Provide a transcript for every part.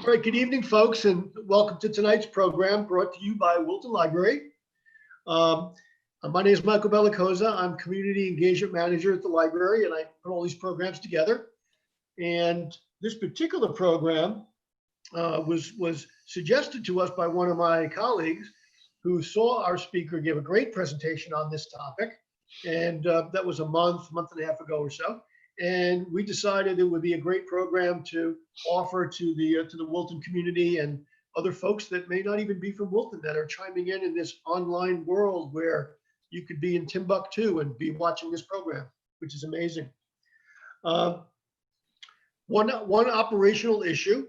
All right, good evening, folks, and welcome to tonight's program brought to you by Wilton Library. My name is Michael Bellicosa. I'm Community Engagement Manager at the library, and I put all these programs together. And this particular program was suggested to us by one of my colleagues who saw our speaker give a great presentation on this topic. And that was a month and a half ago or so. And we decided it would be a great program to offer to the Wilton community and other folks that may not even be from Wilton that are chiming in this online world where you could be in Timbuktu and be watching this program, which is amazing. One operational issue: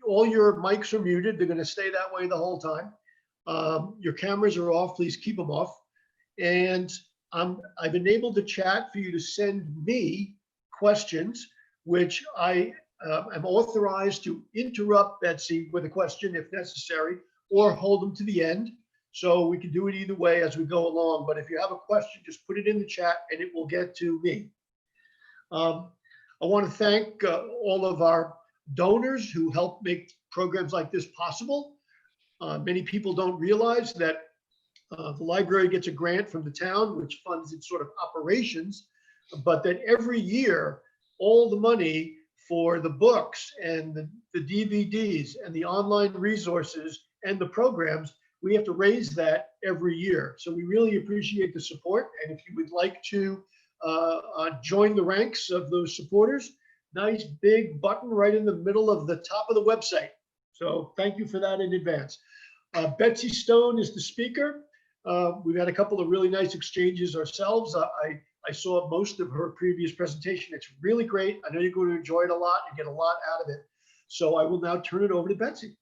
all your mics are muted. They're going to stay that way the whole time. Your cameras are off. Please keep them off. And I've enabled the chat for you to send me questions, which I am authorized to interrupt Betsy with a question if necessary, or hold them to the end. So we can do it either way as we go along. But if you have a question, just put it in the chat and it will get to me. I want to thank all of our donors who help make programs like this possible. Many people don't realize that the library gets a grant from the town, which funds its sort of operations, but that every year, all the money for the books and the DVDs and the online resources and the programs, we have to raise that every year. So we really appreciate the support. And if you would like to join the ranks of those supporters, nice big button right in the middle of the top of the website. So thank you for that in advance. Betsy Stone is the speaker. We've had a couple of really nice exchanges ourselves. I saw most of her previous presentation. It's really great. I know you're going to enjoy it a lot and get a lot out of it. So I will now turn it over to Betsy.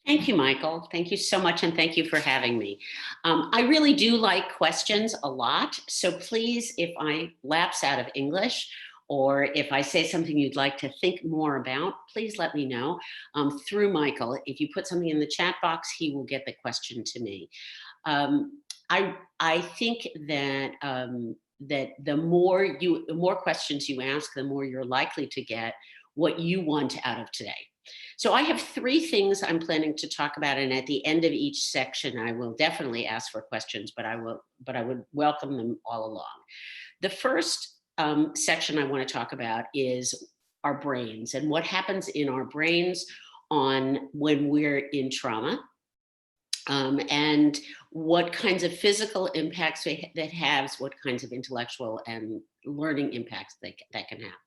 Thank you, Michael. Thank you so much, and thank you for having me. I really do like questions a lot. So please, if I lapse out of English, or if I say something you'd like to think more about, please let me know through Michael. If you put something in the chat box, he will get the question to me. I think that that the more questions you ask, the more you're likely to get what you want out of today. So I have three things I'm planning to talk about, and at the end of each section, I will definitely ask for questions, but I would welcome them all along. The first section I want to talk about is our brains and what happens in our brains when we're in trauma. And what kinds of physical impacts that has, what kinds of intellectual and learning impacts that can have.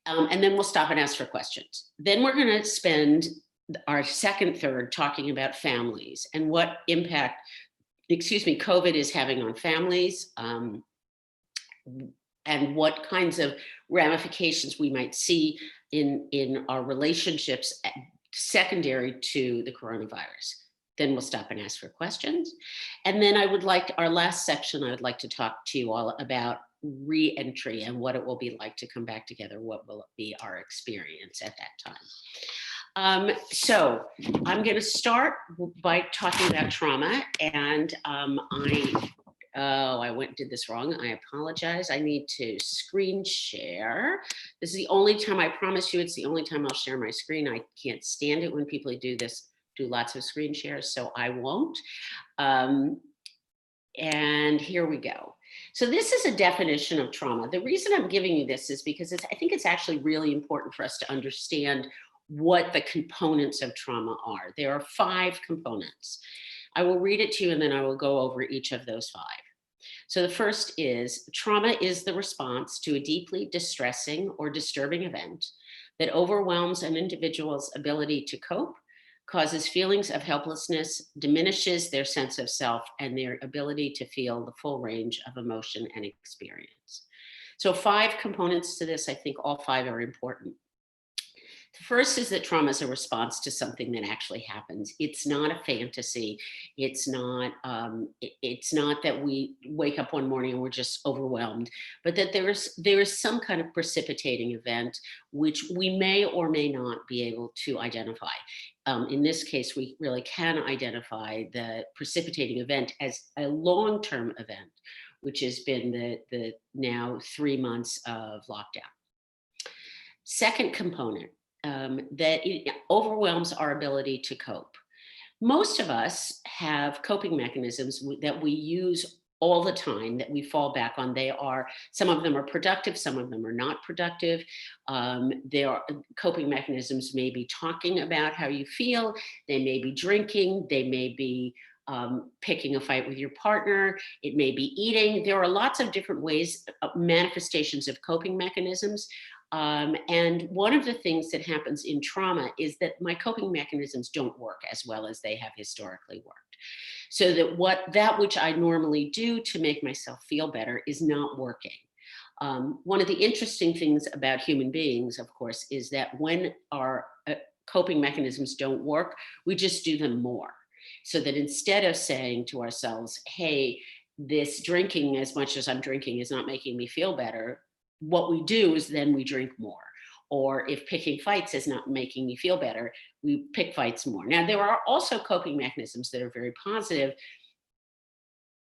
And then we'll stop and ask for questions. Then we're going to spend our second third talking about families and what impact, COVID is having on families, and what kinds of ramifications we might see in our relationships secondary to the coronavirus. Then we'll stop and ask for questions. And then our last section, I would like to talk to you all about re-entry and what it will be like to come back together. What will be our experience at that time? So I'm going to start by talking about trauma. And I went and did this wrong. I apologize. I need to screen share. This is the only time, I promise you, it's the only time I'll share my screen. I can't stand it when people do lots of screen shares, so I won't. And here we go. So this is a definition of trauma. The reason I'm giving you this is because I think it's actually really important for us to understand what the components of trauma are. There are 5 components. I will read it to you and then I will go over each of those 5. So the first is, trauma is the response to a deeply distressing or disturbing event that overwhelms an individual's ability to cope, causes feelings of helplessness, diminishes their sense of self and their ability to feel the full range of emotion and experience. So 5 components to this. I think all 5 are important. The first is that trauma is a response to something that actually happens. It's not a fantasy. It's not that we wake up one morning and we're just overwhelmed, but that there is some kind of precipitating event which we may or may not be able to identify. In this case, we really can identify the precipitating event as a long-term event, which has been the now 3 months of lockdown. Second component that it overwhelms our ability to cope. Most of us have coping mechanisms that we use all the time that we fall back on. Some of them are productive, some of them are not productive. Their coping mechanisms may be talking about how you feel, they may be drinking, they may be picking a fight with your partner, it may be eating. There are lots of different ways, manifestations of coping mechanisms. And one of the things that happens in trauma is that my coping mechanisms don't work as well as they have historically worked. So that which I normally do to make myself feel better is not working. One of the interesting things about human beings, of course, is that when our coping mechanisms don't work, we just do them more. So that instead of saying to ourselves, hey, this drinking as much as I'm drinking is not making me feel better, what we do is then we drink more. Or if picking fights is not making me feel better, we pick fights more. Now, there are also coping mechanisms that are very positive,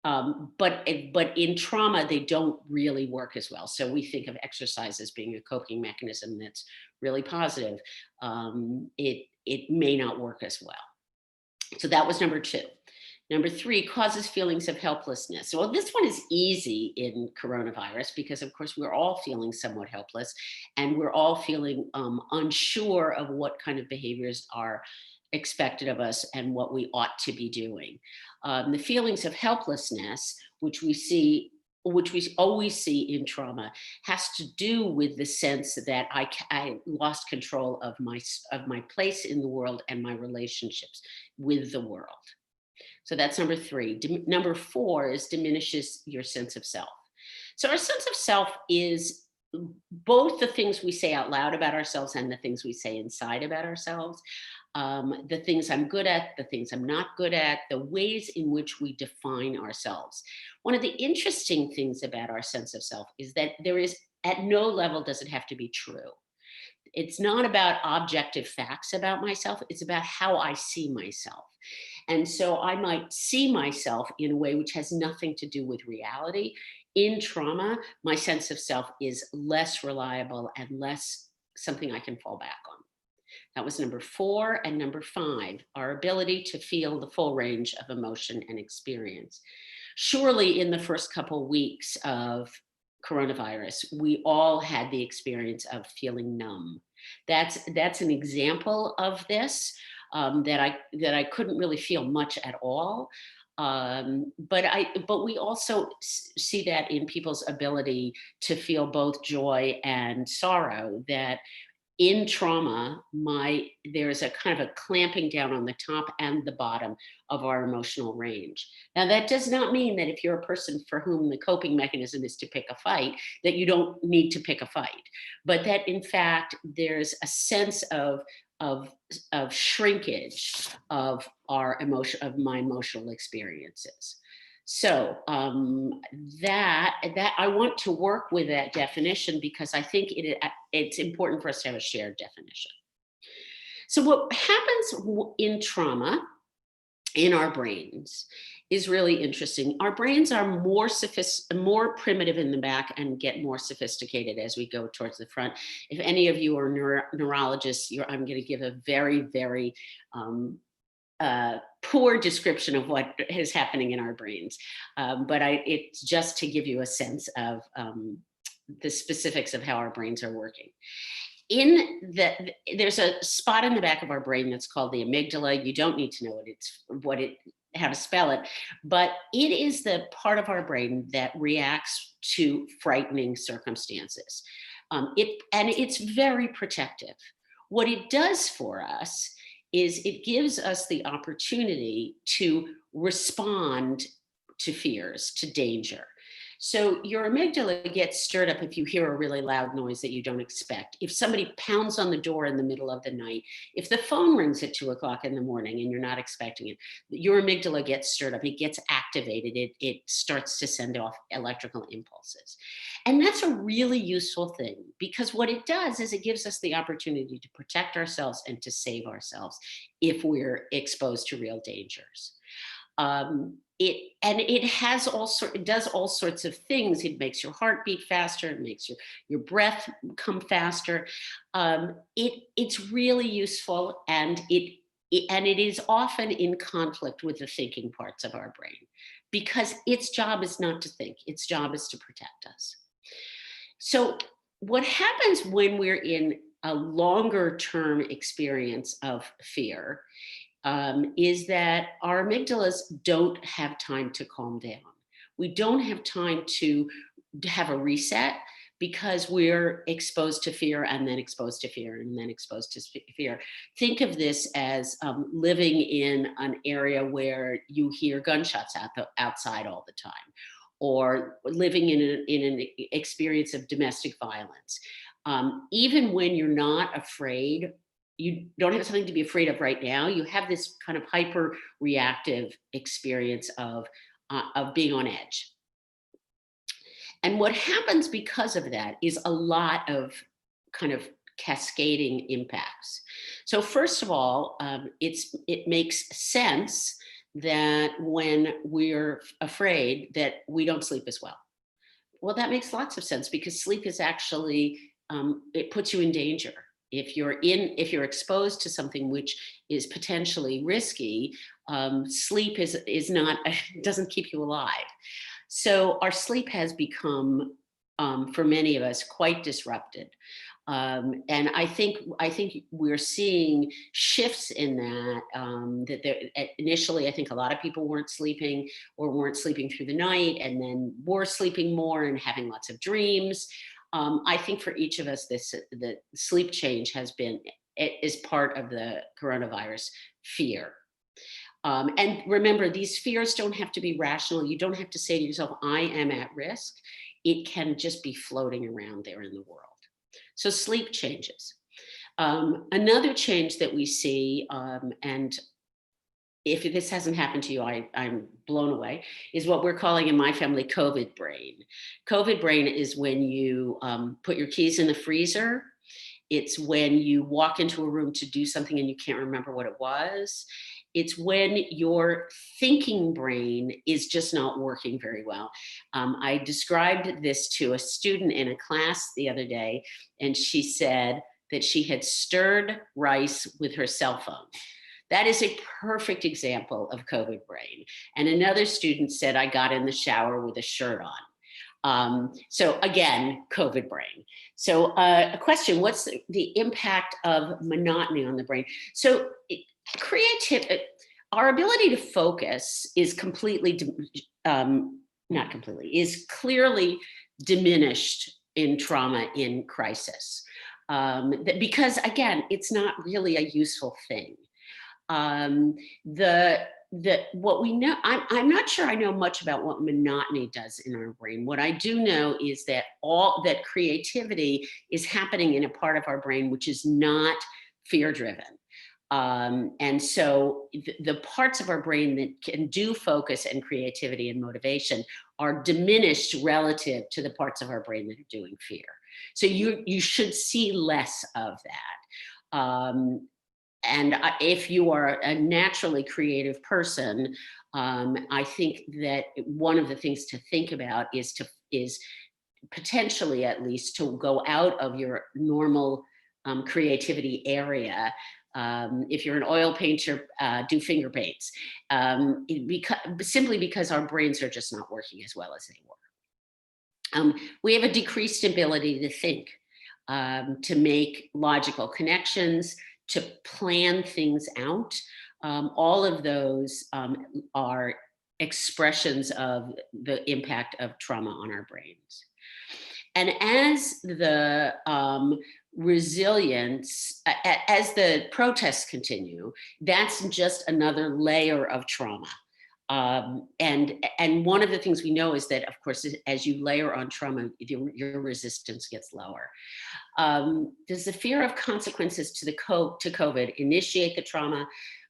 but in trauma, they don't really work as well. So we think of exercise as being a coping mechanism that's really positive. It may not work as well. So that was number 2. Number 3, causes feelings of helplessness. Well, this one is easy in coronavirus because, of course, we're all feeling somewhat helpless and we're all feeling unsure of what kind of behaviors are expected of us and what we ought to be doing. The feelings of helplessness, which we always see in trauma, has to do with the sense that I lost control of my place in the world and my relationships with the world. So that's number 3. Number 4 is diminishes your sense of self. So our sense of self is both the things we say out loud about ourselves and the things we say inside about ourselves. The things I'm good at, the things I'm not good at, the ways in which we define ourselves. One of the interesting things about our sense of self is that there is, at no level does it have to be true. It's not about objective facts about myself, it's about how I see myself. And so I might see myself in a way which has nothing to do with reality. In trauma, my sense of self is less reliable and less something I can fall back on. That was number 4. And number 5, our ability to feel the full range of emotion and experience. Surely in the first couple weeks of coronavirus, we all had the experience of feeling numb. That's an example of this, that I couldn't really feel much at all. But we also see that in people's ability to feel both joy and sorrow, that in trauma, there's a kind of a clamping down on the top and the bottom of our emotional range. Now, that does not mean that if you're a person for whom the coping mechanism is to pick a fight, that you don't need to pick a fight, but that in fact, there's a sense of shrinkage of my emotional experiences. So that I want to work with that definition because I think it's important for us to have a shared definition. So what happens in trauma in our brains is really interesting. Our brains are more primitive in the back and get more sophisticated as we go towards the front. If any of you are neurologists, I'm going to give a very, very poor description of what is happening in our brains. But it's just to give you a sense of the specifics of how our brains are working. There's a spot in the back of our brain that's called the amygdala. You don't need to know how to spell it, but it is the part of our brain that reacts to frightening circumstances. It's very protective. What it does for us is it gives us the opportunity to respond to fears, to danger. So your amygdala gets stirred up if you hear a really loud noise that you don't expect. If somebody pounds on the door in the middle of the night, if the phone rings at 2 o'clock in the morning and you're not expecting it, your amygdala gets stirred up, it gets activated, it starts to send off electrical impulses. And that's a really useful thing because what it does is it gives us the opportunity to protect ourselves and to save ourselves if we're exposed to real dangers. it has it does all sorts of things. It makes your heart beat faster. It makes your breath come faster. It's really useful, and it is often in conflict with the thinking parts of our brain, because its job is not to think. Its job is to protect us. So what happens when we're in a longer term experience of fear is that our amygdalas don't have time to calm down. We don't have time to have a reset, because we're exposed to fear and then exposed to fear and then exposed to fear. Think of this as living in an area where you hear gunshots outside all the time, or living in an experience of domestic violence. Even when you're not afraid, you don't have something to be afraid of right now. You have this kind of hyper reactive experience of being on edge. And what happens because of that is a lot of kind of cascading impacts. So first of all, it makes sense that when we're afraid that we don't sleep as well. Well, that makes lots of sense, because sleep is actually, it puts you in danger. If you're exposed to something which is potentially risky, sleep is not doesn't keep you alive. So our sleep has become, for many of us, quite disrupted. And I think we're seeing shifts in that. Initially, I think a lot of people weren't sleeping, or weren't sleeping through the night, and then were sleeping more and having lots of dreams. I think for each of us, the sleep change is part of the coronavirus fear. And remember, these fears don't have to be rational. You don't have to say to yourself, I am at risk. It can just be floating around there in the world. So sleep changes. Another change that we see, and if this hasn't happened to you, I'm blown away, is what we're calling in my family COVID brain. COVID brain is when you put your keys in the freezer. It's when you walk into a room to do something and you can't remember what it was. It's when your thinking brain is just not working very well. I described this to a student in a class the other day, and she said that she had stirred rice with her cell phone. That is a perfect example of COVID brain. And another student said, I got in the shower with a shirt on. So again, COVID brain. So a question, what's the impact of monotony on the brain? So our ability to focus is is clearly diminished in trauma, in crisis. Because again, it's not really a useful thing. What we know, I'm not sure I know much about what monotony does in our brain. What I do know is that that creativity is happening in a part of our brain which is not fear driven. And so the parts of our brain that can do focus and creativity and motivation are diminished relative to the parts of our brain that are doing fear. So you should see less of that. And if you are a naturally creative person, I think that one of the things to think about is potentially, at least, to go out of your normal creativity area. If you're an oil painter, do finger paints, simply because our brains are just not working as well as they were. We have a decreased ability to think, to make logical connections, to plan things out. All of those are expressions of the impact of trauma on our brains. And as the resilience, as the protests continue, that's just another layer of trauma. And one of the things we know is that, of course, as you layer on trauma, your resistance gets lower. Does the fear of consequences to COVID initiate the trauma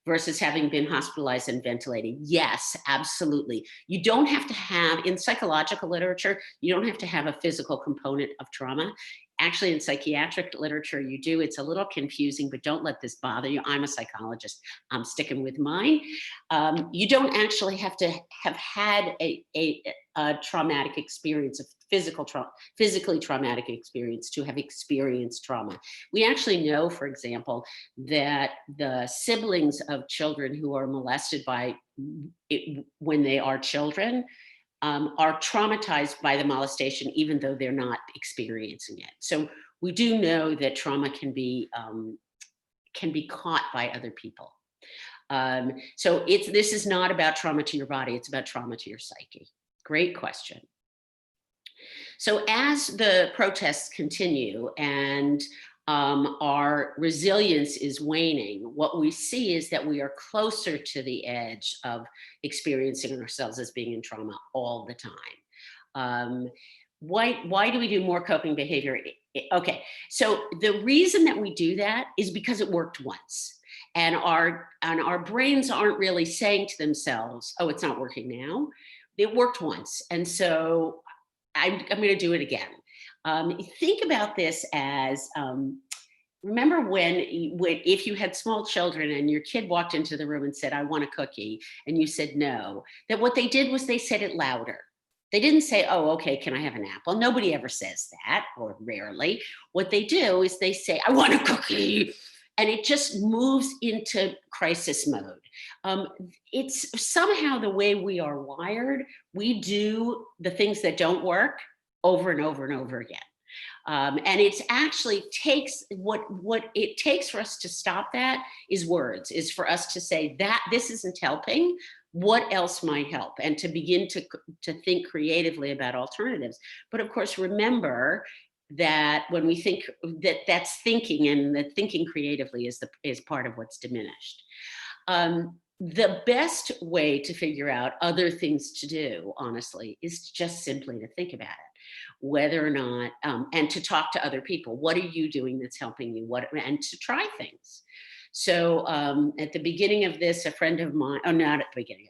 versus having been hospitalized and ventilated? Yes, absolutely. You don't have to have, in psychological literature, you don't have to have a physical component of trauma. Actually, in psychiatric literature, you do. It's a little confusing, but don't let this bother you. I'm a psychologist. I'm sticking with mine. You don't actually have to have had a traumatic experience, a physically traumatic experience to have experienced trauma. We actually know, for example, that the siblings of children who are molested by when they are children are traumatized by the molestation, even though they're not experiencing it. So we do know that trauma can be caught by other people. So this is not about trauma to your body, it's about trauma to your psyche. Great question. So as the protests continue and our resilience is waning, what we see is that we are closer to the edge of experiencing ourselves as being in trauma all the time. Why do we do more coping behavior? Okay, so the reason that we do that is because it worked once. And our brains aren't really saying to themselves, oh, it's not working now. It worked once. And so I'm going to do it again. Think about this as, remember when if you had small children and your kid walked into the room and said, I want a cookie, and you said no, that what they did was they said it louder. They didn't say, oh, okay, can I have an apple? Nobody ever says that, or rarely. What they do is they say, I want a cookie. And it just moves into crisis mode. It's somehow the way we are wired. We do the things that don't work over and over and over again. And it's actually takes what it takes for us to stop that is words, is for us to say that this isn't helping. What else might help? And to begin to think creatively about alternatives. But of course, remember that when we think that's thinking, and that thinking creatively is part of what's diminished. The best way to figure out other things to do, honestly, is just simply to think about it, whether or not, and to talk to other people. What are you doing that's helping you? And to try things. So at the beginning of this, a friend of mine, oh, not at the beginning,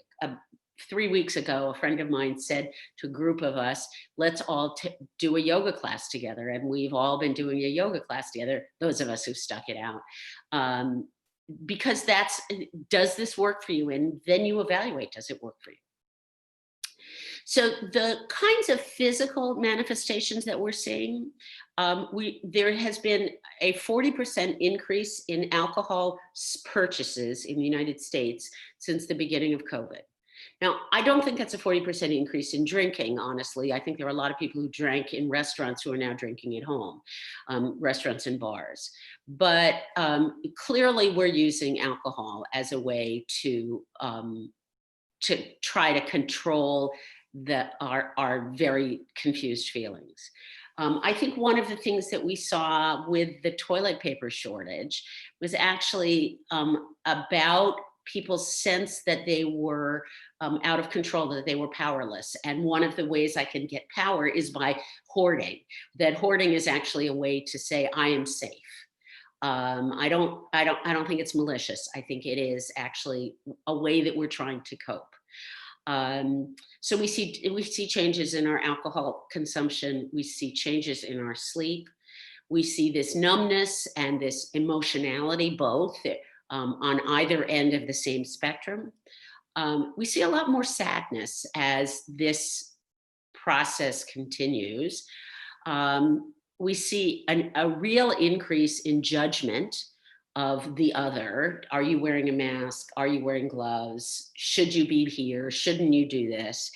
3 weeks ago, a friend of mine said to a group of us, let's all do a yoga class together. And we've all been doing a yoga class together, those of us who stuck it out. Because does this work for you? And then you evaluate, does it work for you? So the kinds of physical manifestations that we're seeing, there has been a 40% increase in alcohol purchases in the United States since the beginning of COVID. Now, I don't think that's a 40% increase in drinking, honestly. I think there are a lot of people who drank in restaurants who are now drinking at home, restaurants and bars. But clearly we're using alcohol as a way to try to control our very confused feelings. I think one of the things that we saw with the toilet paper shortage was actually about people's sense that they were out of control, that they were powerless. And one of the ways I can get power is by hoarding. That hoarding is actually a way to say, I am safe. I don't think it's malicious. I think it is actually a way that we're trying to cope. So we see changes in our alcohol consumption. We see changes in our sleep. We see this numbness and this emotionality, both on either end of the same spectrum. We see a lot more sadness as this process continues. We see a real increase in judgment of the other. Are you wearing a mask? Are you wearing gloves? Should you be here? Shouldn't you do this?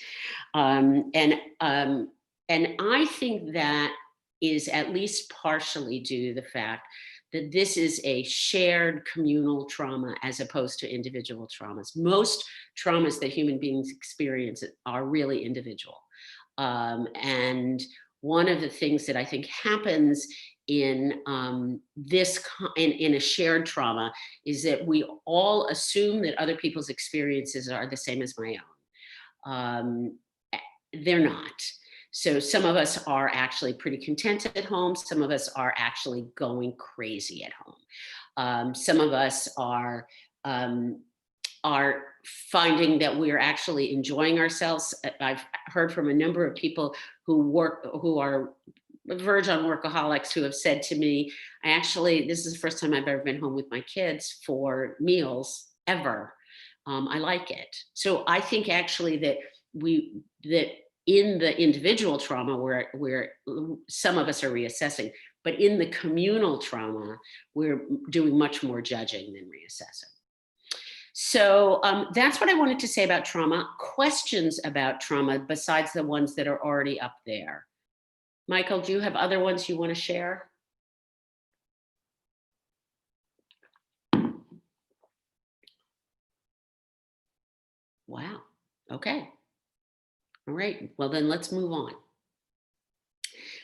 And I think that is at least partially due to the fact that this is a shared communal trauma as opposed to individual traumas. Most traumas that human beings experience are really individual. And one of the things that I think happens in in a shared trauma is that we all assume that other people's experiences are the same as my own. They're not. So some of us are actually pretty content at home. Some of us are actually going crazy at home. Some of us are finding that we're actually enjoying ourselves. I've heard from a number of people who are verge on workaholics who have said to me, this is the first time I've ever been home with my kids for meals ever. I like it. So I think actually that in the individual trauma where some of us are reassessing, but in the communal trauma, we're doing much more judging than reassessing. So that's what I wanted to say about trauma. Questions about trauma besides the ones that are already up there? Michael, do you have other ones you want to share? Wow. Okay. All right. Well, then let's move on.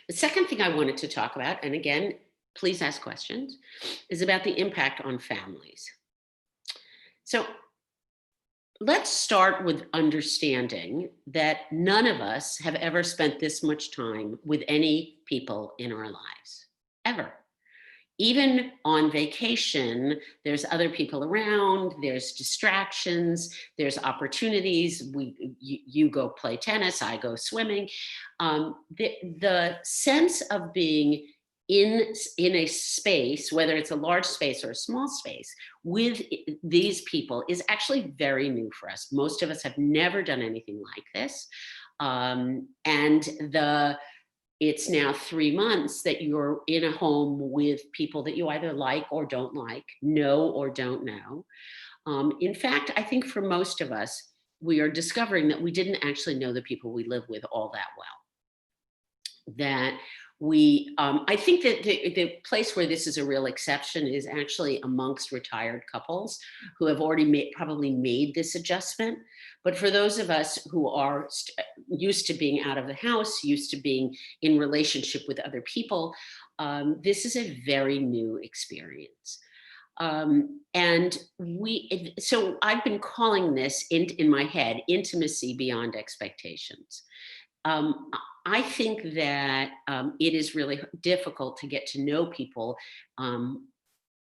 The second thing I wanted to talk about, and again, please ask questions, is about the impact on families. So let's start with understanding that none of us have ever spent this much time with any people in our lives, ever. Even on vacation, there's other people around, there's distractions, there's opportunities. You go play tennis, I go swimming. The sense of being in a space, whether it's a large space or a small space, with these people is actually very new for us. Most of us have never done anything like this. It's now 3 months that you're in a home with people that you either like or don't like, know or don't know. In fact, I think for most of us, we are discovering that we didn't actually know the people we live with all that well. That I think that the place where this is a real exception is actually amongst retired couples who have already probably made this adjustment. But for those of us who are used to being out of the house, used to being in relationship with other people, this is a very new experience. So I've been calling this in my head, intimacy beyond expectations. I think that it is really difficult to get to know people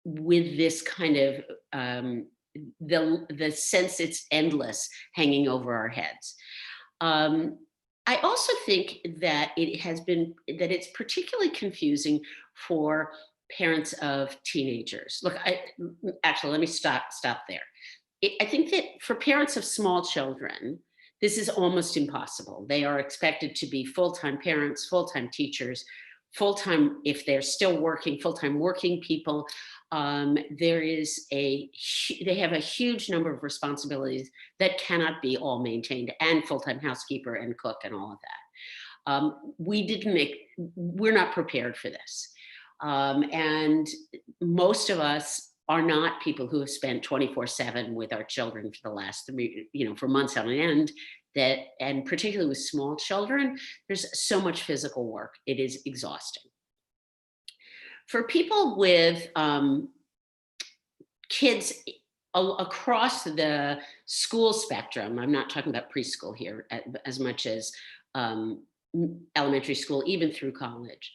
with this kind of the sense it's endless hanging over our heads. I also think that it's particularly confusing for parents of teenagers. Look, actually, let me stop there. I think that for parents of small children, this is almost impossible. They are expected to be full-time parents, full-time teachers, full-time, if they're still working, full-time working people. They have a huge number of responsibilities that cannot be all maintained, and full-time housekeeper and cook and all of that. We're not prepared for this. And most of us are not people who have spent 24/7 with our children for the last for months on end. And particularly with small children, there's so much physical work. It is exhausting. For people with kids across the school spectrum, I'm not talking about preschool here as much as elementary school, even through college.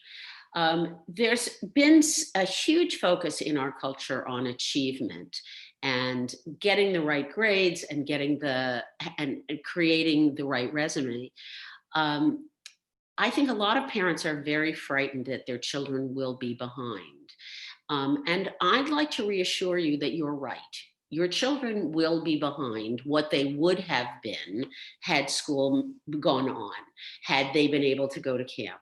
There's been a huge focus in our culture on achievement and getting the right grades and and creating the right resume. I think a lot of parents are very frightened that their children will be behind. And I'd like to reassure you that you're right. Your children will be behind what they would have been had school gone on, had they been able to go to camp.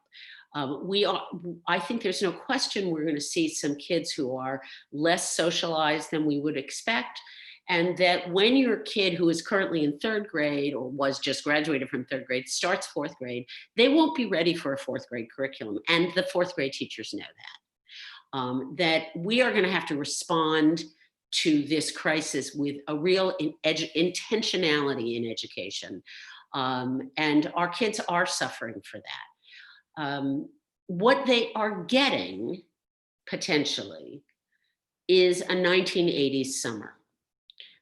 I think there's no question we're going to see some kids who are less socialized than we would expect. And that when your kid who is currently in 3rd grade or was just graduated from 3rd grade starts 4th grade, they won't be ready for a 4th grade curriculum. And the 4th grade teachers know that. That we are going to have to respond to this crisis with a real intentionality in education. And our kids are suffering for that. What they are getting potentially is a 1980s summer,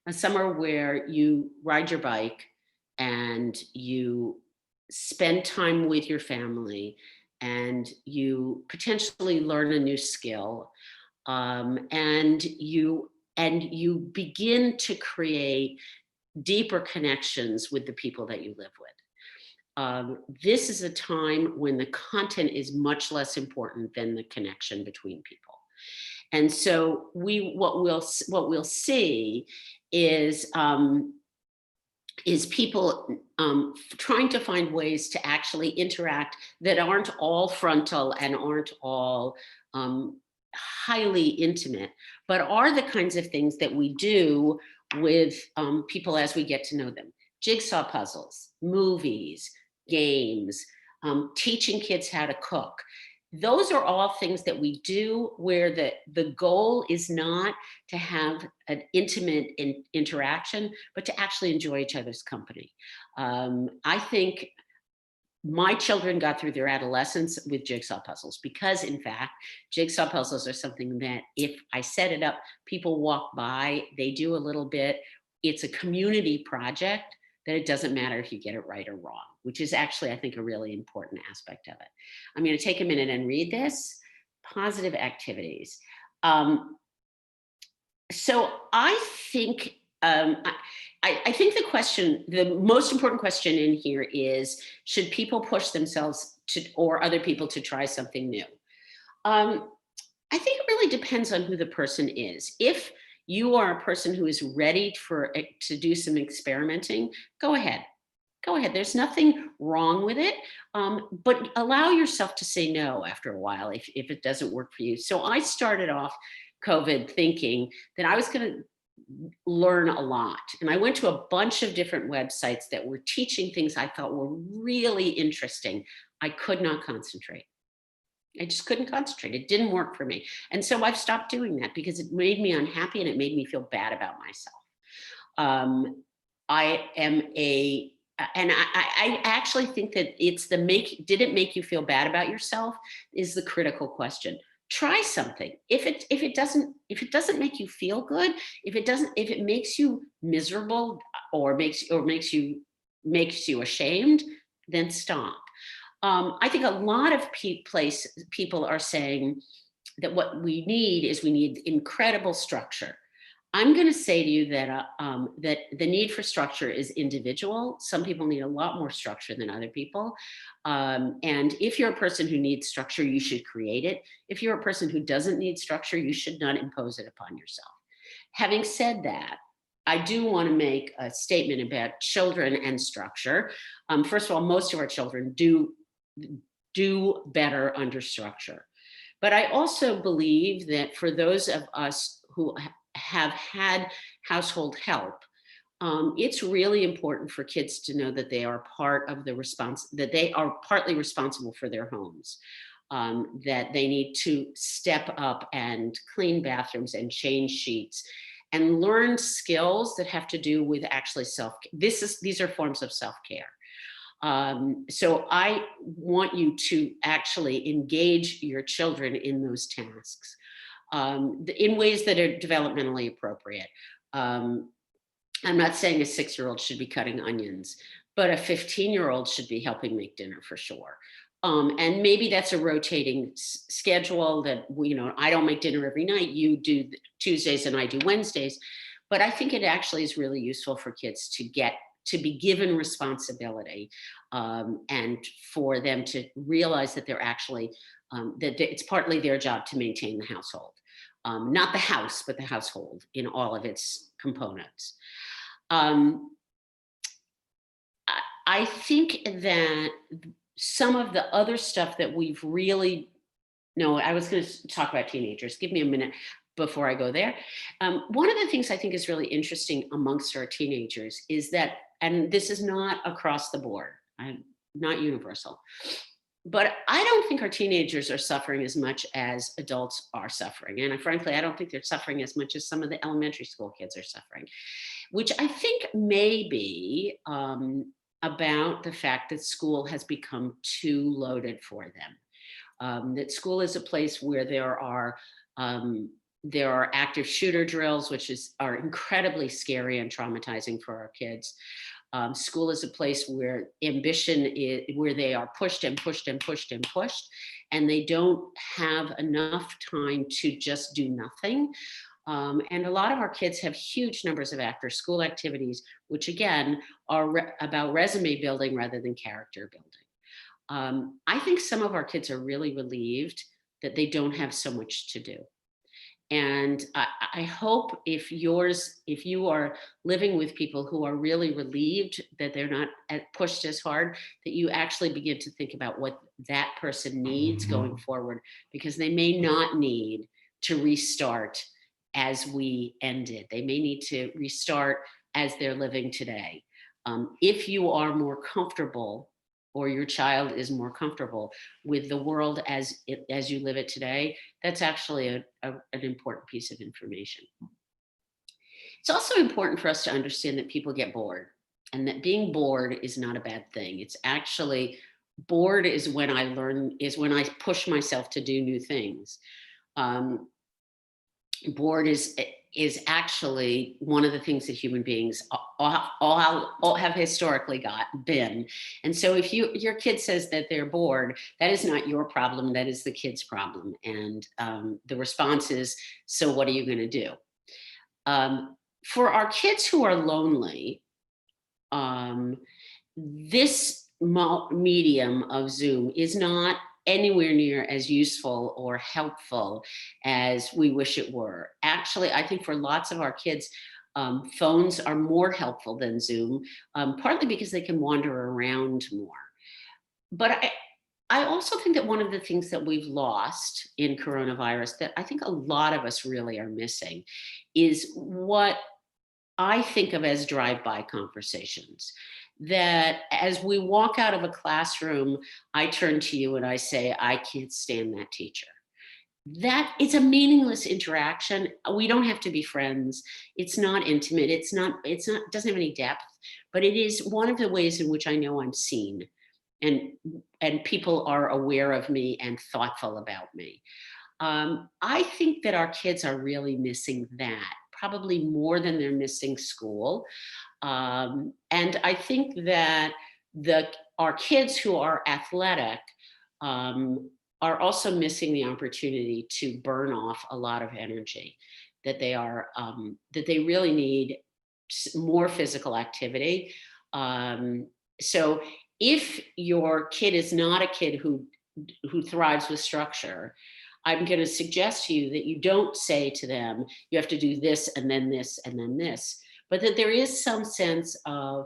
a summer where you ride your bike and you spend time with your family and you potentially learn a new skill, and you begin to create deeper connections with the people that you live with. This is a time when the content is much less important than the connection between people. And so what we'll see is people trying to find ways to actually interact that aren't all frontal and aren't all highly intimate, but are the kinds of things that we do with people as we get to know them. Jigsaw puzzles, movies, games, teaching kids how to cook. Those are all things that we do where the goal is not to have an intimate interaction, but to actually enjoy each other's company. I think my children got through their adolescence with jigsaw puzzles because, in fact, jigsaw puzzles are something that if I set it up, people walk by, they do a little bit. It's a community project that it doesn't matter if you get it right or wrong, which is actually, I think, a really important aspect of it. I'm going to take a minute and read this. Positive activities. So I think I think the most important question in here is, should people push themselves or other people to try something new? I think it really depends on who the person is. If you are a person who is ready to do some experimenting, go ahead. Go ahead. There's nothing wrong with it, but allow yourself to say no after a while if it doesn't work for you. So I started off COVID thinking that I was going to learn a lot. And I went to a bunch of different websites that were teaching things I thought were really interesting. I could not concentrate. I just couldn't concentrate. It didn't work for me. And so I've stopped doing that because it made me unhappy and it made me feel bad about myself. I actually think that it's did it make you feel bad about yourself is the critical question. Try something. If it doesn't make you feel good, if it makes you miserable or makes you ashamed, then stop. I think a lot of people are saying that what we need incredible structure. I'm going to say to you that that the need for structure is individual. Some people need a lot more structure than other people. And if you're a person who needs structure, you should create it. If you're a person who doesn't need structure, you should not impose it upon yourself. Having said that, I do want to make a statement about children and structure. First of all, most of our children do better under structure. But I also believe that for those of us who have had household help, it's really important for kids to know that they are part of that they are partly responsible for their homes, that they need to step up and clean bathrooms and change sheets and learn skills that have to do with actually these are forms of self-care. So I want you to actually engage your children in those tasks in ways that are developmentally appropriate. I'm not saying a 6-year-old should be cutting onions, but a 15-year-old should be helping make dinner for sure. And maybe that's a rotating schedule that, I don't make dinner every night, you do Tuesdays and I do Wednesdays. But I think it actually is really useful for kids to be given responsibility and for them to realize that they're actually, that it's partly their job to maintain the household. Not the house, but the household in all of its components. I think that some of the other stuff that we've really, no, I was going to talk about teenagers. Give me a minute before I go there. One of the things I think is really interesting amongst our teenagers is that, and this is not across the board, not universal, but I don't think our teenagers are suffering as much as adults are suffering. And frankly, I don't think they're suffering as much as some of the elementary school kids are suffering, which I think may be about the fact that school has become too loaded for them. That school is a place where there are active shooter drills, which are incredibly scary and traumatizing for our kids. School is a place where where they are pushed and pushed and pushed and pushed, and they don't have enough time to just do nothing. And a lot of our kids have huge numbers of after school activities, which again are about resume building rather than character building. I think some of our kids are really relieved that they don't have so much to do. And I hope if you are living with people who are really relieved that they're not pushed as hard, that you actually begin to think about what that person needs going forward, because they may not need to restart as we ended. They may need to restart as they're living today. If you are more comfortable, or your child is more comfortable with the world as you live it today, that's actually an important piece of information. It's also important for us to understand that people get bored, and that being bored is not a bad thing. It's actually, bored is when I push myself to do new things. Bored is actually one of the things that human beings all have historically been. And so if your kid says that they're bored, that is not your problem, that is the kid's problem. And the response is, so what are you going to do? For our kids who are lonely, this medium of Zoom is not anywhere near as useful or helpful as we wish it were. Actually, I think for lots of our kids, phones are more helpful than Zoom, partly because they can wander around more. But I also think that one of the things that we've lost in coronavirus that I think a lot of us really are missing is what I think of as drive-by conversations. That as we walk out of a classroom, I turn to you and I say, I can't stand that teacher. That it's a meaningless interaction. We don't have to be friends. It's not intimate. Doesn't have any depth, but it is one of the ways in which I know I'm seen, and people are aware of me and thoughtful about me. I think that our kids are really missing that, probably more than they're missing school. And I think that our kids who are athletic are also missing the opportunity to burn off a lot of energy, that they really need more physical activity. So if your kid is not a kid who thrives with structure, I'm going to suggest to you that you don't say to them, you have to do this and then this and then this, but that there is some sense of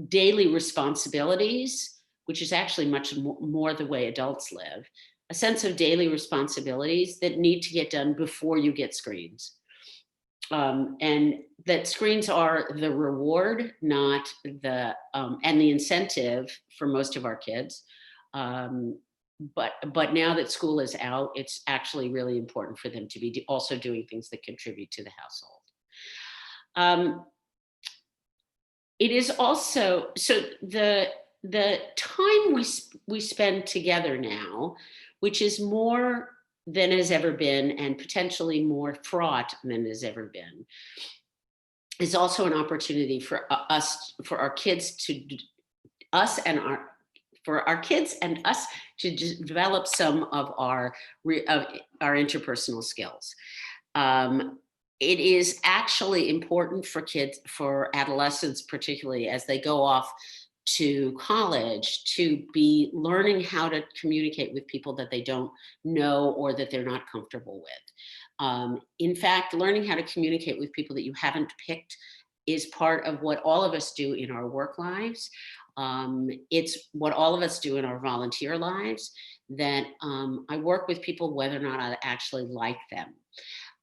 daily responsibilities, which is actually much more the way adults live, a sense of daily responsibilities that need to get done before you get screens. And that screens are the reward, not the, and the incentive for most of our kids. But now that school is out, it's actually really important for them to be also doing things that contribute to the household. It is also, so the time we spend together now, which is more than has ever been and potentially more fraught than has ever been, is also an opportunity for our kids and us to develop some of our interpersonal skills. It is actually important for kids, for adolescents particularly, as they go off to college, to be learning how to communicate with people that they don't know or that they're not comfortable with. In fact, learning how to communicate with people that you haven't picked is part of what all of us do in our work lives. It's what all of us do in our volunteer lives, that I work with people whether or not I actually like them.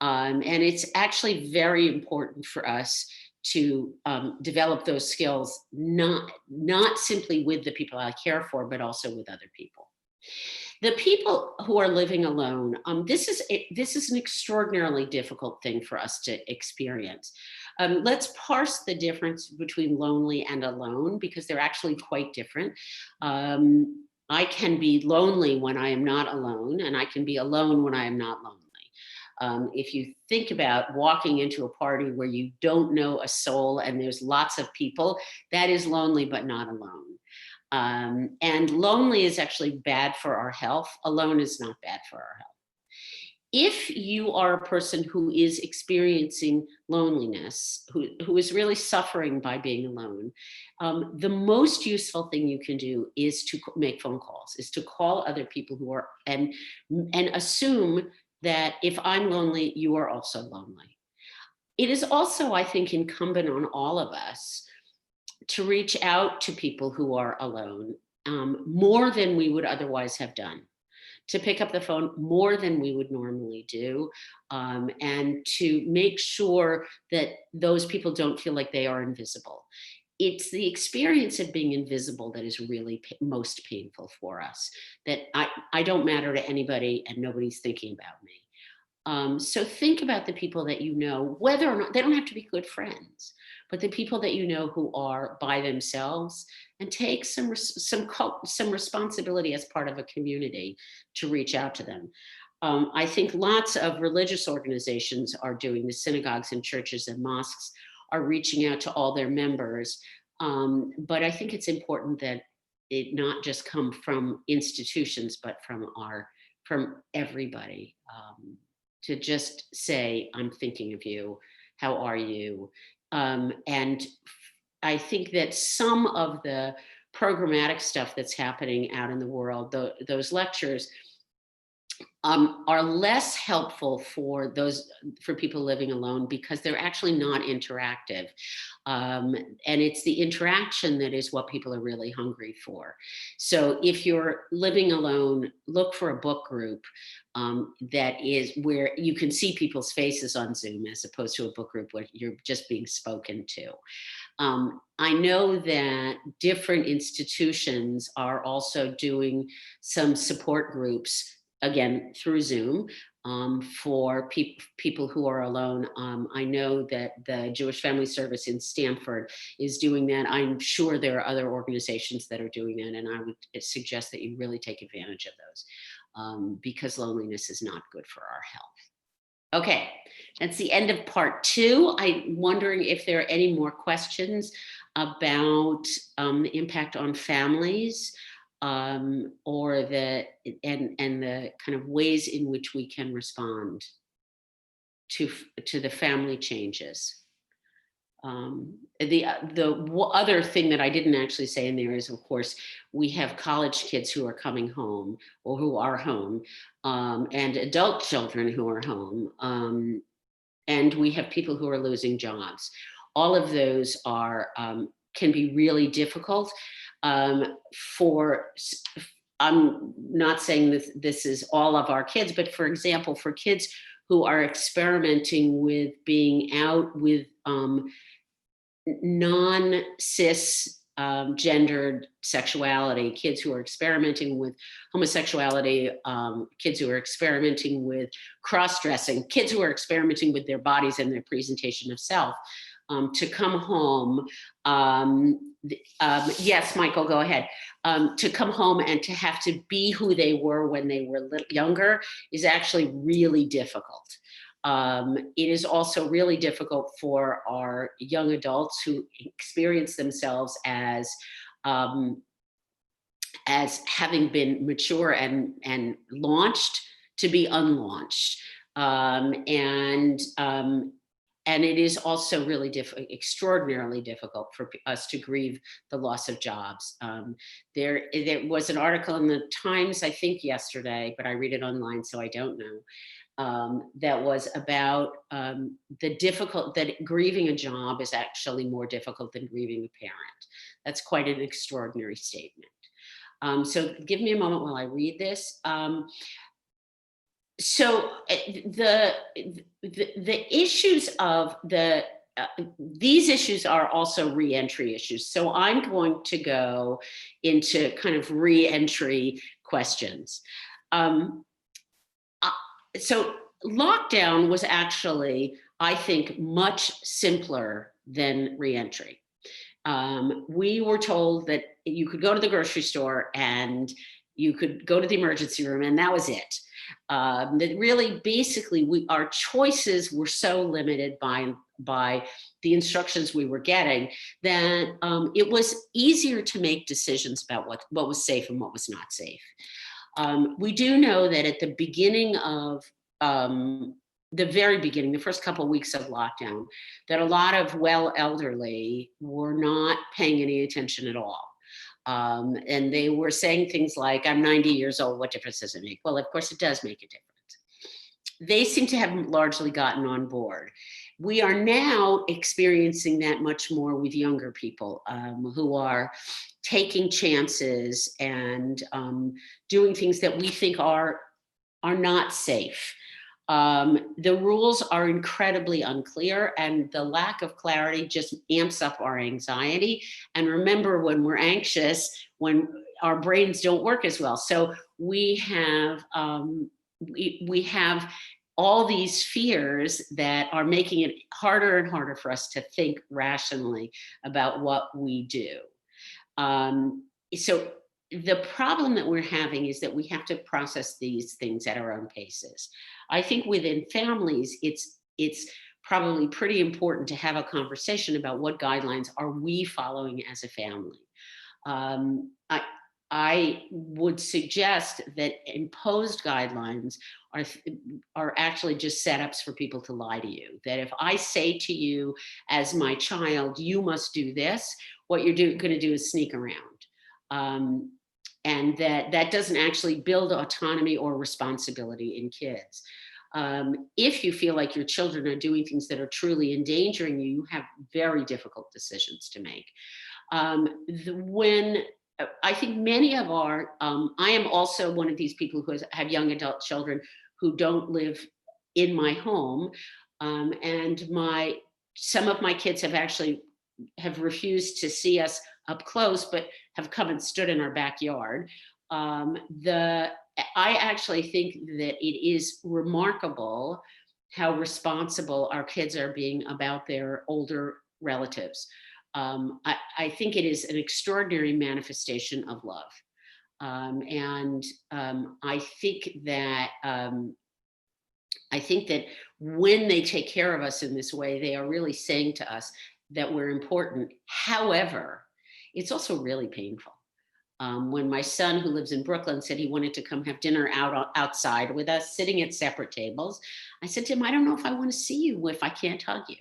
And it's actually very important for us to develop those skills, not simply with the people I care for, but also with other people. The people who are living alone, this is an extraordinarily difficult thing for us to experience. Let's parse the difference between lonely and alone, because they're actually quite different. I can be lonely when I am not alone, and I can be alone when I am not lonely. If you think about walking into a party where you don't know a soul and there's lots of people, that is lonely but not alone. And lonely is actually bad for our health. Alone is not bad for our health. if you are a person who is experiencing loneliness, who is really suffering by being alone, the most useful thing you can do is to make phone calls, is to call other people who are, and assume that if I'm lonely, you are also lonely. It is also, I think, incumbent on all of us to reach out to people who are alone more than we would otherwise have done, to pick up the phone more than we would normally do, and to make sure that those people don't feel like they are invisible. It's the experience of being invisible that is really most painful for us, that I don't matter to anybody and nobody's thinking about me. So think about the people that you know, whether or not they don't have to be good friends, but the people that you know who are by themselves, and take some responsibility as part of a community to reach out to them. I think lots of religious organizations are doing this. Synagogues and churches and mosques are reaching out to all their members. But I think it's important that it not just come from institutions, but from everybody. To just say, I'm thinking of you, how are you? And I think that some of the programmatic stuff that's happening out in the world, those lectures, are less helpful for people living alone, because they're actually not interactive. And it's the interaction that is what people are really hungry for. So if you're living alone, look for a book group that is where you can see people's faces on Zoom, as opposed to a book group where you're just being spoken to. I know that different institutions are also doing some support groups, again, through Zoom, for people who are alone. I know that the Jewish Family Service in Stanford is doing that. I'm sure there are other organizations that are doing that, and I would suggest that you really take advantage of those, because loneliness is not good for our health. Okay, that's the end of part 2. I'm wondering if there are any more questions about the impact on families, or the kind of ways in which we can respond to the family changes. The other thing that I didn't actually say in there is, of course, we have college kids who are coming home, or who are home, and adult children who are home, and we have people who are losing jobs. All of those are can be really difficult. I'm not saying this is all of our kids, but for example, for kids who are experimenting with being out with non-cis gendered sexuality, kids who are experimenting with homosexuality, kids who are experimenting with cross-dressing, kids who are experimenting with their bodies and their presentation of self, to come home. Yes, Michael, go ahead. To come home and to have to be who they were when they were younger is actually really difficult. It is also really difficult for our young adults who experience themselves as having been mature and launched, to be unlaunched. And it is also really extraordinarily difficult for us to grieve the loss of jobs. There was an article in the Times, I think yesterday, but I read it online, so I don't know, that was about that grieving a job is actually more difficult than grieving a parent. That's quite an extraordinary statement. So give me a moment while I read this. So the issues of these issues are also re-entry issues. So I'm going to go into kind of re-entry questions. So lockdown was actually, I think, much simpler than re-entry. We were told that you could go to the grocery store and you could go to the emergency room, and that was it. That really, basically, our choices were so limited by the instructions we were getting that it was easier to make decisions about what was safe and what was not safe. We do know that at the beginning of um, the very beginning, the first couple of weeks of lockdown, that a lot of well elderly were not paying any attention at all. And they were saying things like, I'm 90 years old, what difference does it make? Well, of course, it does make a difference. They seem to have largely gotten on board. We are now experiencing that much more with younger people who are taking chances and doing things that we think are not safe. The rules are incredibly unclear, and the lack of clarity just amps up our anxiety. And remember, when we're anxious, when our brains don't work as well. So we have we have all these fears that are making it harder and harder for us to think rationally about what we do. So the problem that we're having is that we have to process these things at our own paces. I think within families, it's probably pretty important to have a conversation about what guidelines are we following as a family. Um, I, I would suggest that imposed guidelines are actually just setups for people to lie to you. That if I say to you as my child, you must do this, what you're going to do is sneak around. And that doesn't actually build autonomy or responsibility in kids. If you feel like your children are doing things that are truly endangering you, you have very difficult decisions to make. When I think many of our, I am also one of these people who have young adult children who don't live in my home. And some of my kids have refused to see us up close, but have come and stood in our backyard. I actually think that it is remarkable how responsible our kids are being about their older relatives. I think it is an extraordinary manifestation of love. I think that when they take care of us in this way, they are really saying to us that we're important. However, it's also really painful. When my son, who lives in Brooklyn, said he wanted to come have dinner outside with us, sitting at separate tables, I said to him, I don't know if I want to see you if I can't hug you.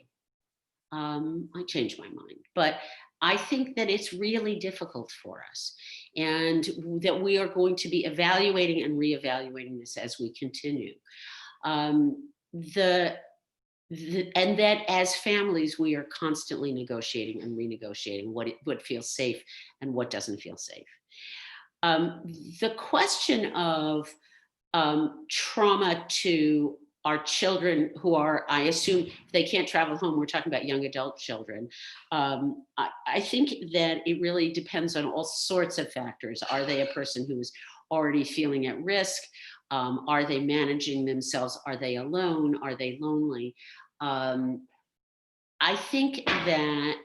I changed my mind, but I think that it's really difficult for us, and that we are going to be evaluating and reevaluating this as we continue. And that as families, we are constantly negotiating and renegotiating what feels safe and what doesn't feel safe. The question of trauma to our children who are, I assume, if they can't travel home, we're talking about young adult children. I think that it really depends on all sorts of factors. Are they a person who's already feeling at risk? Are they managing themselves? Are they alone? Are they lonely? I think that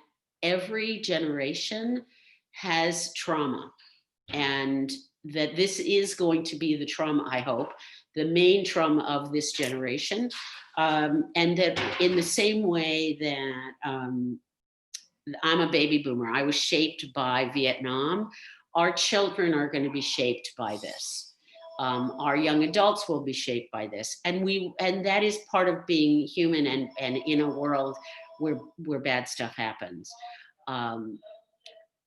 every generation has trauma, and that this is going to be the trauma, I hope, the main trauma of this generation. And that in the same way that I'm a baby boomer, I was shaped by Vietnam, our children are going to be shaped by this. Our young adults will be shaped by this. And that is part of being human and in a world where bad stuff happens.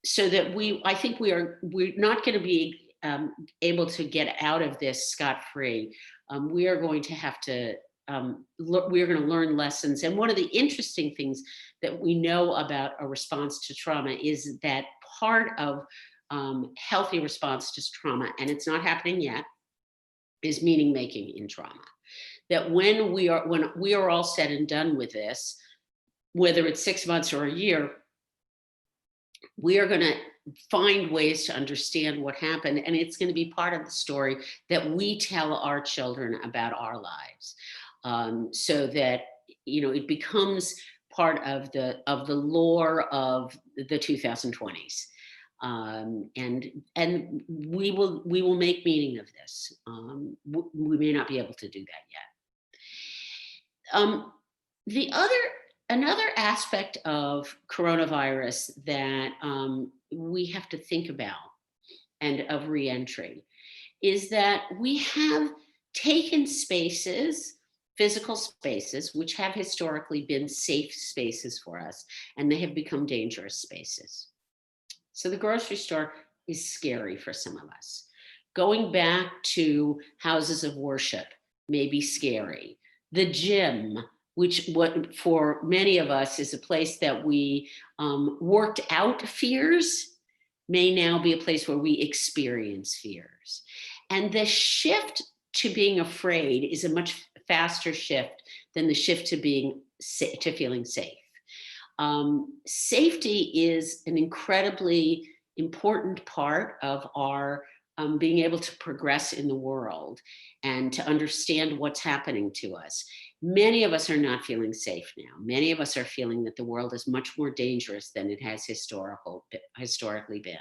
So that I think we're not going to be able to get out of this scot-free. We are going to have to, we're going to learn lessons. And one of the interesting things that we know about a response to trauma is that part of healthy response to trauma, and it's not happening yet, is meaning making in trauma. That when we are all said and done with this, whether it's 6 months or a year, we are going to find ways to understand what happened, and it's going to be part of the story that we tell our children about our lives, so that it becomes part of the lore of the 2020s, and we will make meaning of this. We may not be able to do that yet. Another aspect of coronavirus that we have to think about, and of reentry, is that we have taken spaces, physical spaces, which have historically been safe spaces for us, and they have become dangerous spaces. So the grocery store is scary for some of us. Going back to houses of worship may be scary. The gym, which what for many of us is a place that we worked out fears, may now be a place where we experience fears. And the shift to being afraid is a much faster shift than the shift to feeling safe. Safety is an incredibly important part of our being able to progress in the world and to understand what's happening to us. Many of us are not feeling safe now. Many of us are feeling that the world is much more dangerous than it has historically been.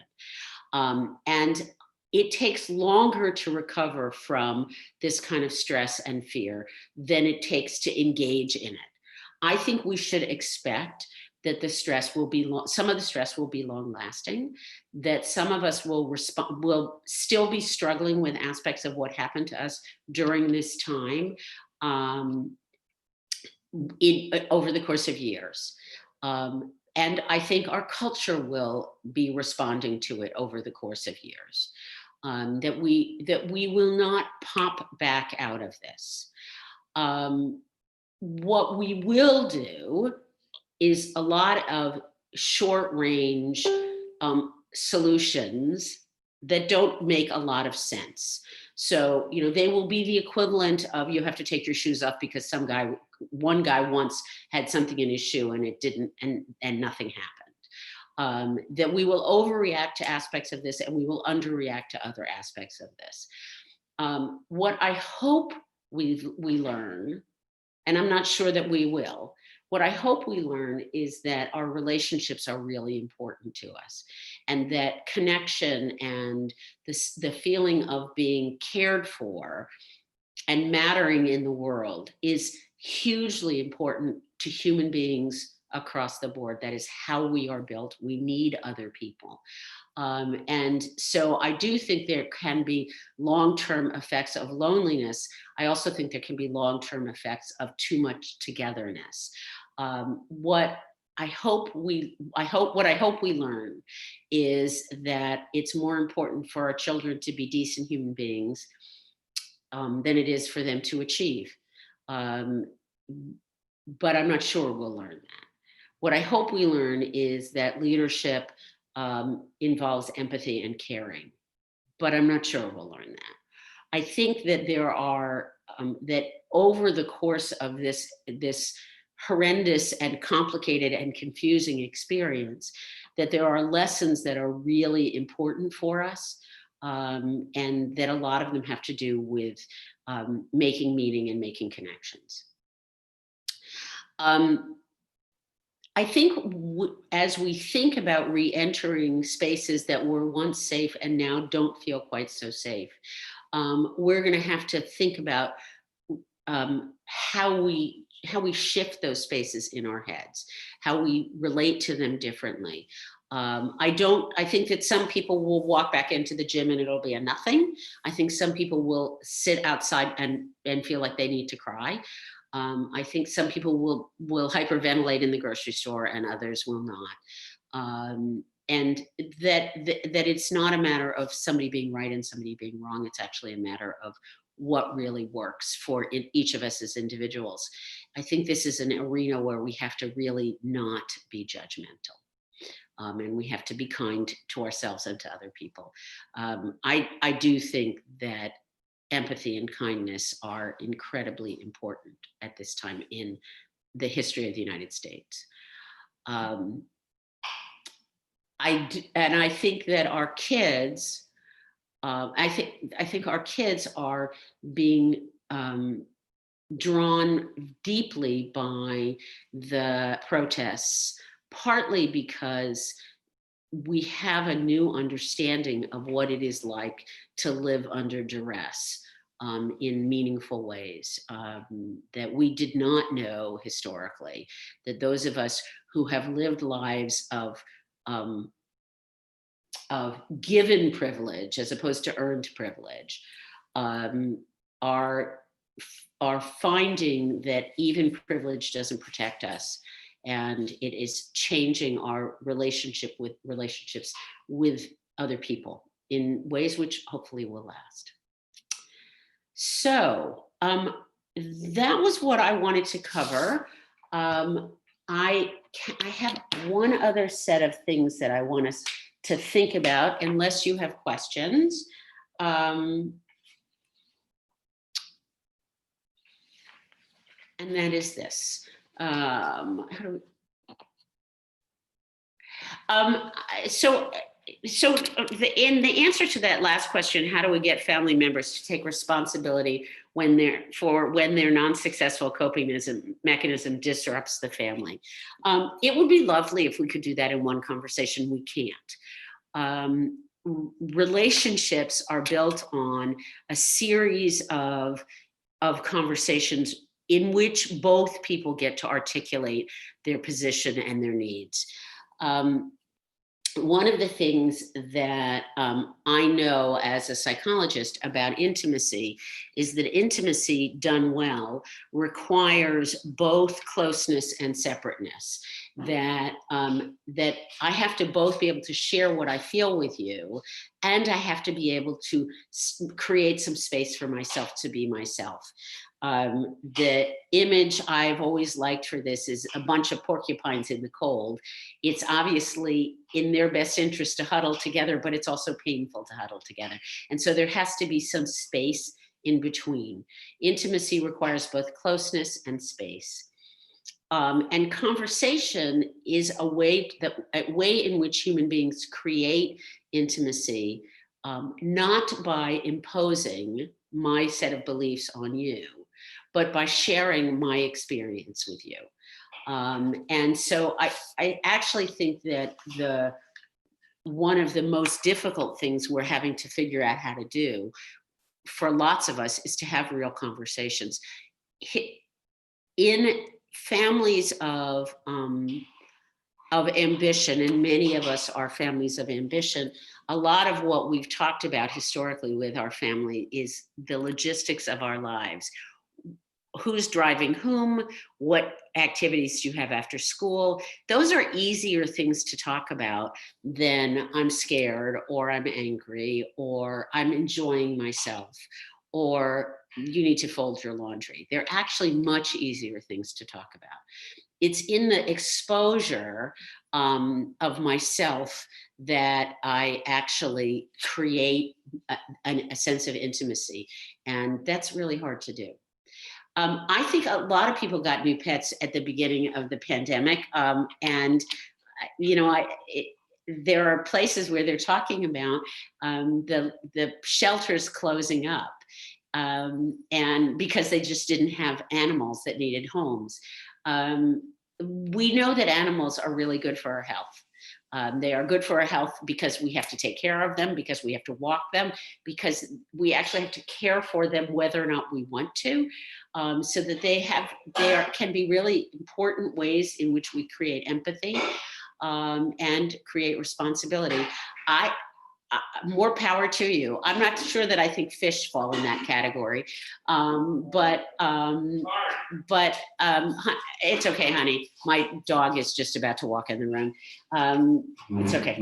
And it takes longer to recover from this kind of stress and fear than it takes to engage in it. I think we should expect that the stress will be some of the stress will be long lasting, that some of us will still be struggling with aspects of what happened to us during this time over the course of years. And I think our culture will be responding to it over the course of years. That we will not pop back out of this. What we will do is a lot of short range solutions that don't make a lot of sense. So, they will be the equivalent of you have to take your shoes off because one guy once had something in his shoe and it didn't, and nothing happened. That we will overreact to aspects of this and we will underreact to other aspects of this. What I hope we learn, and I'm not sure that we will, what I hope we learn is that our relationships are really important to us, and that connection and the feeling of being cared for and mattering in the world is hugely important to human beings across the board. That is how we are built. We need other people. And so I do think there can be long-term effects of loneliness. I also think there can be long-term effects of too much togetherness. What I hope we learn is that it's more important for our children to be decent human beings than it is for them to achieve. But I'm not sure we'll learn that. What I hope we learn is that leadership involves empathy and caring, but I'm not sure we'll learn that. I think that there are, that over the course of this horrendous and complicated and confusing experience, that there are lessons that are really important for us, and that a lot of them have to do with making meaning and making connections. I think as we think about re-entering spaces that were once safe and now don't feel quite so safe, we're going to have to think about how we shift those spaces in our heads, how we relate to them differently. I think that some people will walk back into the gym and it'll be a nothing. I think some people will sit outside and feel like they need to cry. I think some people will hyperventilate in the grocery store and others will not. And that it's not a matter of somebody being right and somebody being wrong. It's actually a matter of what really works for each of us as individuals. I think this is an arena where we have to really not be judgmental. And we have to be kind to ourselves and to other people. I do think that empathy and kindness are incredibly important at this time in the history of the United States. I think that our kids, I think our kids are being drawn deeply by the protests, partly because we have a new understanding of what it is like to live under duress in meaningful ways that we did not know historically, that those of us who have lived lives of given privilege as opposed to earned privilege are finding that even privilege doesn't protect us, and it is changing our relationships with other people in ways which hopefully will last. So that was what I wanted to cover. I have one other set of things that I want us to think about, unless you have questions. And that is this. In the answer to that last question, how do we get family members to take responsibility when their non-successful coping mechanism disrupts the family? It would be lovely if we could do that in one conversation. We can't. Relationships are built on a series of conversations in which both people get to articulate their position and their needs. One of the things that I know as a psychologist about intimacy is that intimacy done well requires both closeness and separateness. That I have to both be able to share what I feel with you, and I have to be able to create some space for myself to be myself. The image I've always liked for this is a bunch of porcupines in the cold. It's obviously in their best interest to huddle together, but it's also painful to huddle together. And so there has to be some space in between. Intimacy requires both closeness and space. And conversation is a way in which human beings create intimacy, not by imposing my set of beliefs on you, but by sharing my experience with you. And so I actually think that one of the most difficult things we're having to figure out how to do for lots of us is to have real conversations. In families of ambition, and many of us are families of ambition, a lot of what we've talked about historically with our family is the logistics of our lives. Who's driving whom? What activities do you have after school? Those are easier things to talk about than I'm scared, or I'm angry, or I'm enjoying myself, or you need to fold your laundry. They're actually much easier things to talk about. It's in the exposure of myself that I actually create a sense of intimacy. And that's really hard to do. I think a lot of people got new pets at the beginning of the pandemic. And, you know, there are places where they're talking about the shelters closing up. And because they just didn't have animals that needed homes. We know that animals are really good for our health. They are good for our health because we have to take care of them, because we have to walk them, because we actually have to care for them whether or not we want to, so that there can be really important ways in which we create empathy and create responsibility. More power to you. I'm not sure that I think fish fall in that category, but it's okay, honey. My dog is just about to walk in the room. It's okay.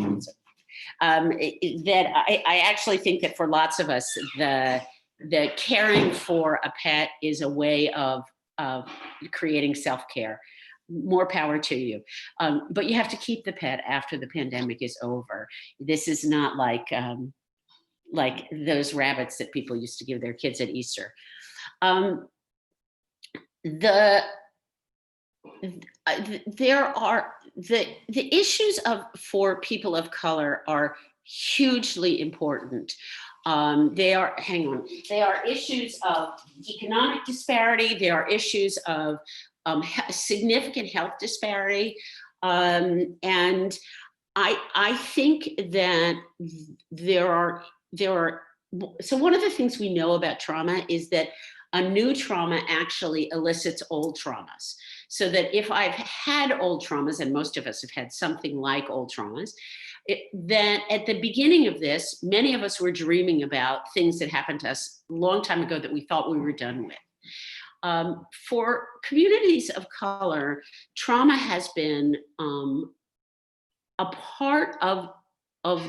That I actually think that for lots of us, the caring for a pet is a way of creating self-care. More power to you. But you have to keep the pet after the pandemic is over. This is not like those rabbits that people used to give their kids at Easter. There are the issues for people of color are hugely important. They are issues of economic disparity. There are issues of significant health disparity. And I think that there are, so one of the things we know about trauma is that a new trauma actually elicits old traumas. So that if I've had old traumas, and most of us have had something like old traumas, Then at the beginning of this, many of us were dreaming about things that happened to us a long time ago that we thought we were done with. For communities of color, trauma has been a part of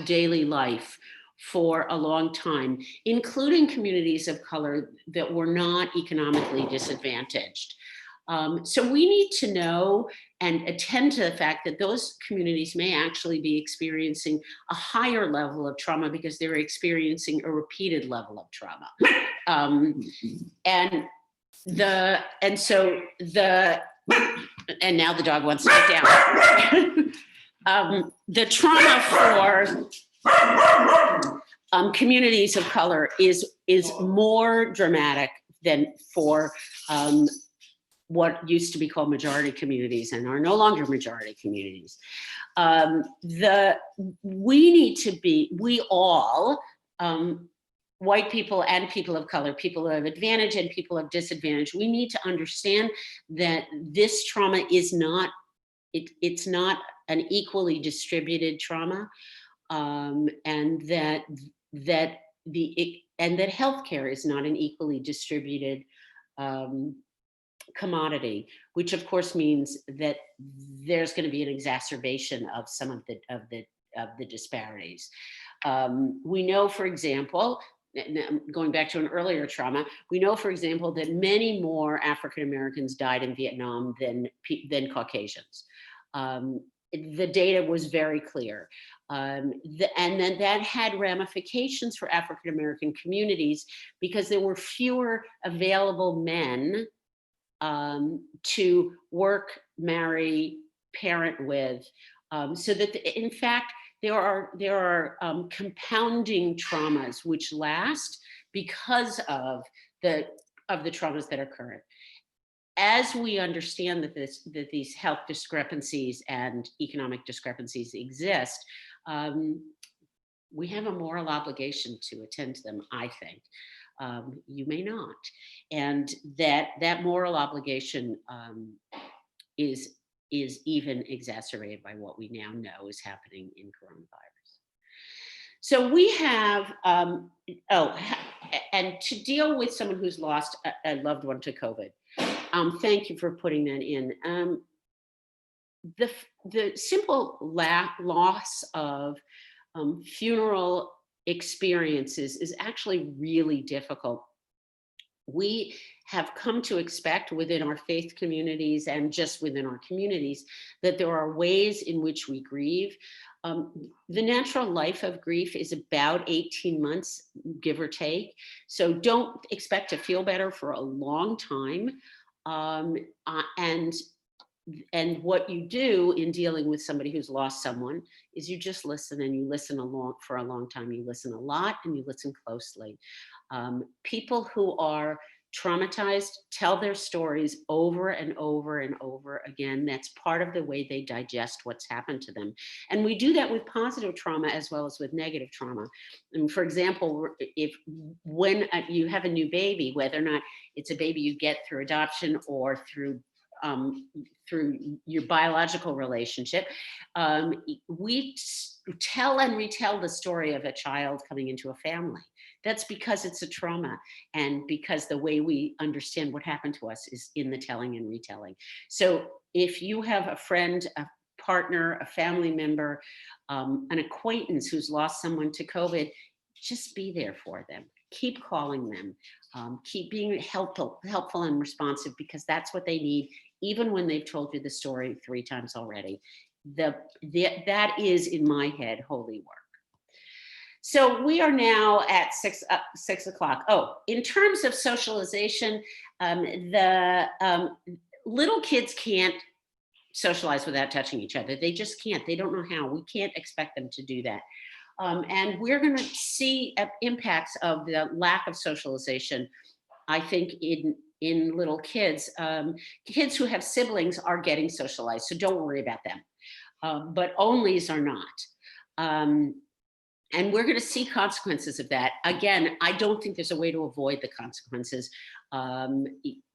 daily life for a long time, including communities of color that were not economically disadvantaged. So we need to know and attend to the fact that those communities may actually be experiencing a higher level of trauma because they're experiencing a repeated level of trauma. And now the dog wants to get down. The trauma for communities of color is more dramatic than for what used to be called majority communities and are no longer majority communities. We all, white people and people of color, people of advantage and people of disadvantage, we need to understand that this trauma is not, it's not an equally distributed trauma, and that healthcare is not an equally distributed commodity, which of course means that there's going to be an exacerbation of some of the disparities. We know, for example, going back to an earlier trauma, we know, for example, that many more African Americans died in Vietnam than Caucasians. The data was very clear. And then that had ramifications for African American communities because there were fewer available men to work, marry, parent with, so that in fact there are compounding traumas which last because of the traumas that are current. As we understand that these health discrepancies and economic discrepancies exist, we have a moral obligation to attend to them, I think. You may not. And that moral obligation is even exacerbated by what we now know is happening in coronavirus. So we have, and to deal with someone who's lost a loved one to COVID, thank you for putting that in. The simple loss of funeral experiences is actually really difficult. We have come to expect within our faith communities and just within our communities that there are ways in which we grieve. The natural life of grief is about 18 months, give or take. So don't expect to feel better for a long time. And what you do in dealing with somebody who's lost someone is you just listen, and you listen for a long time. You listen a lot and you listen closely. People who are traumatized tell their stories over and over and over again. That's part of the way they digest what's happened to them. And we do that with positive trauma as well as with negative trauma. And for example, when you have a new baby, whether or not it's a baby you get through adoption or through your biological relationship, we tell and retell the story of a child coming into a family. That's because it's a trauma, and because the way we understand what happened to us is in the telling and retelling. So if you have a friend, a partner, a family member, an acquaintance who's lost someone to COVID, just be there for them. Keep calling them. Keep being helpful and responsive, because that's what they need, even when they've told you the story 3 times already. That is, in my head, holy work. So we are now at 6 o'clock. Oh, in terms of socialization, little kids can't socialize without touching each other. They just can't. They don't know how. We can't expect them to do that. And we're going to see impacts of the lack of socialization, I think, in little kids. Kids who have siblings are getting socialized, so don't worry about them. But onlys are not. And we're going to see consequences of that. Again, I don't think there's a way to avoid the consequences.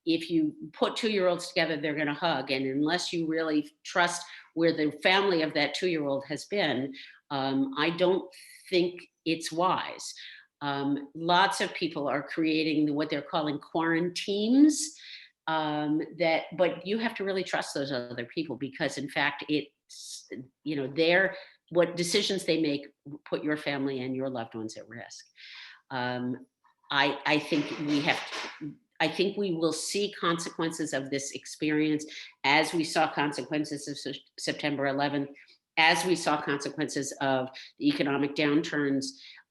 if you put 2-year-olds together, they're going to hug. And unless you really trust where the family of that 2-year-old has been, I don't think it's wise. Lots of people are creating what they're calling quarantines. But you have to really trust those other people, because in fact, it's, what decisions they make put your family and your loved ones at risk. I think we will see consequences of this experience, as we saw consequences of September 11th, as we saw consequences of the economic downturns.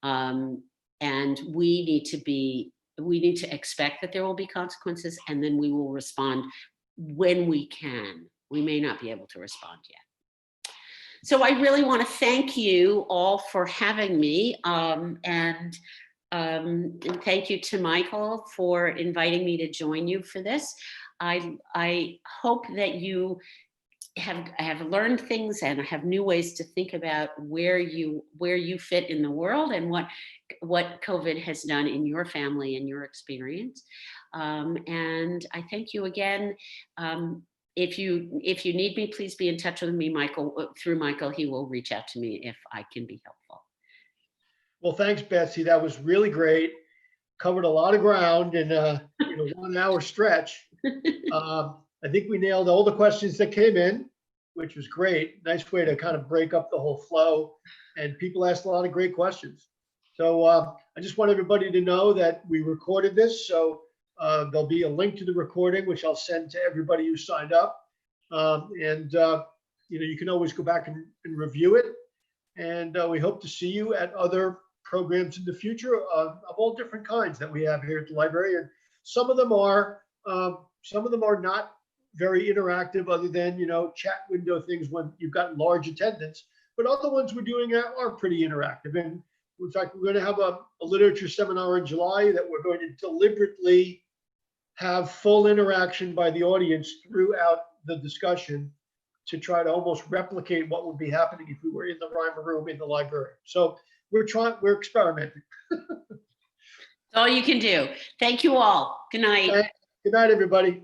And we need to expect that there will be consequences, and then we will respond when we can. We may not be able to respond yet. So I really want to thank you all for having me. And thank you to Michael for inviting me to join you for this. I hope that you have learned things and have new ways to think about where you fit in the world, and what COVID has done in your family and your experience. And I thank you again. If you need me, please be in touch with me, Michael. Through Michael, he will reach out to me if I can be helpful. Well, thanks, Betsy. That was really great. Covered a lot of ground in a 1 hour stretch. I think we nailed all the questions that came in, which was great. Nice way to kind of break up the whole flow. And people asked a lot of great questions. So I just want everybody to know that we recorded this. So there'll be a link to the recording, which I'll send to everybody who signed up. You can always go back and review it. And we hope to see you at other programs in the future of all different kinds that we have here at the library. And some of them are not very interactive, other than chat window things when you've got large attendance. But other ones we're doing are pretty interactive. And in fact, we're going to have a literature seminar in July that we're going to deliberately have full interaction by the audience throughout the discussion, to try to almost replicate what would be happening if we were in the Reimer room in the library. So we're experimenting. That's all you can do. Thank you all. Good night. Good night, everybody.